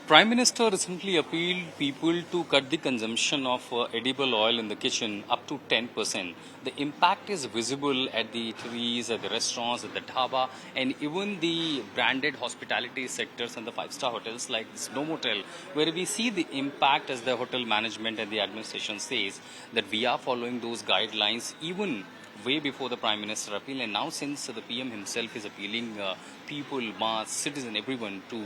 Prime Minister recently appealed people to cut the consumption of edible oil in the kitchen up to 10%. The impact is visible at the eateries, at the restaurants, at the dhaba, and even the branded hospitality sectors and the five-star hotels like Snow Motel, where we see the impact as the hotel management and the administration says that we are following those guidelines even way before the Prime Minister appeal, and now since the PM himself is appealing people, mass, citizen, everyone to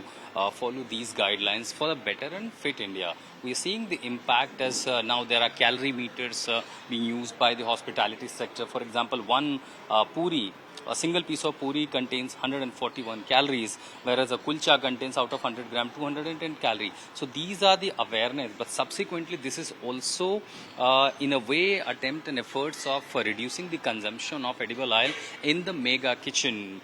follow these guidelines for a better and fit India. We are seeing the impact as now there are calorie meters being used by the hospitality sector. For example, one poori, a single piece of poori contains 141 calories, whereas a kulcha contains out of 100 gram 210 calories. So these are the awareness, but subsequently this is also in a way attempt and efforts of reducing the consumption of edible oil in the mega kitchen.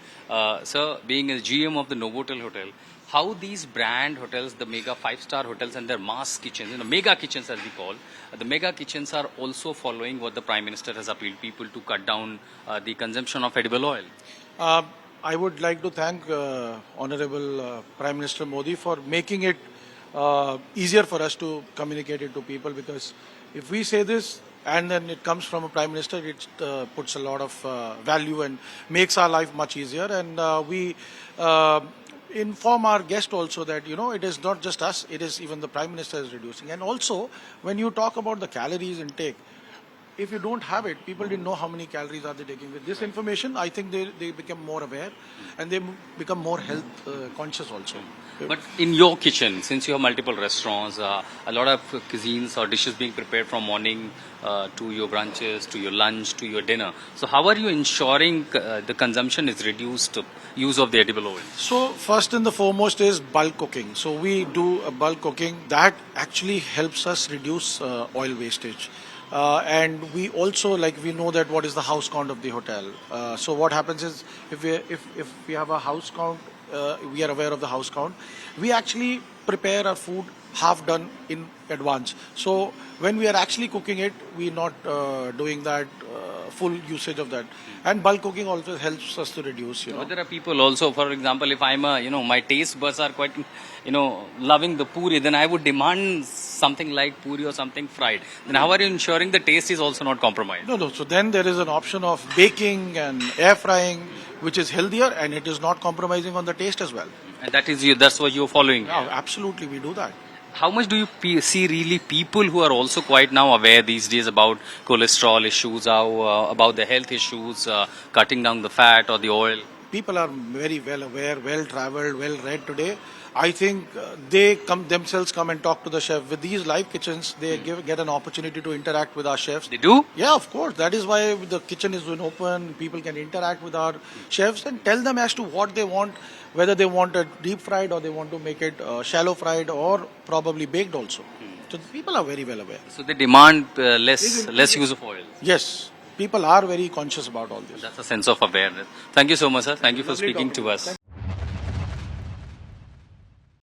So being a GM of the Novotel Hotel, how these brand hotels, the mega five-star hotels and their mass kitchens, mega kitchens as we call, the mega kitchens are also following what the Prime Minister has appealed people to cut down the consumption of edible oil. I would like to thank Honorable Prime Minister Modi for making it easier for us to communicate it to people, because if we say this and then it comes from a Prime Minister, it puts a lot of value and makes our life much easier. And we inform our guest also that it is not just us, it is even the Prime Minister is reducing. And also when you talk about the calories intake, if you don't have it, people didn't know how many calories are they taking. With this information, I think they become more aware and they become more health conscious also. But in your kitchen, since you have multiple restaurants, a lot of cuisines or dishes being prepared from morning to your brunches, to your lunch, to your dinner. So how are you ensuring the consumption is reduced, use of the edible oil? So first and the foremost is bulk cooking. So we do a bulk cooking that actually helps us reduce oil wastage. And we also, we know that what is the house count of the hotel. So what happens is if we have a house count, we are aware of the house count. We actually prepare our food half done in advance. So when we are actually cooking it, we are not doing that full usage of that. And bulk cooking also helps us to reduce. But there are people also, for example, if I'm my taste buds are quite, loving the poori, then I would demand something like poori or something fried. Then how are you ensuring the taste is also not compromised? No. So then there is an option of baking and air frying, which is healthier and it is not compromising on the taste as well. And that's what you're following? Yeah, absolutely, we do that. How much do you see really people who are also quite now aware these days about cholesterol issues, about the health issues, cutting down the fat or the oil? People are very well aware, well traveled, well read today. I think they themselves come and talk to the chef. With these live kitchens, they get an opportunity to interact with our chefs. They do? Yeah, of course. That is why the kitchen is open. People can interact with our chefs and tell them as to what they want, whether they want it deep fried or they want to make it shallow fried or probably baked also. So the people are very well aware. So they demand less use of oil? Yes. People are very conscious about all this. That's a sense of awareness. Thank you so much, sir. Thank you for speaking to us.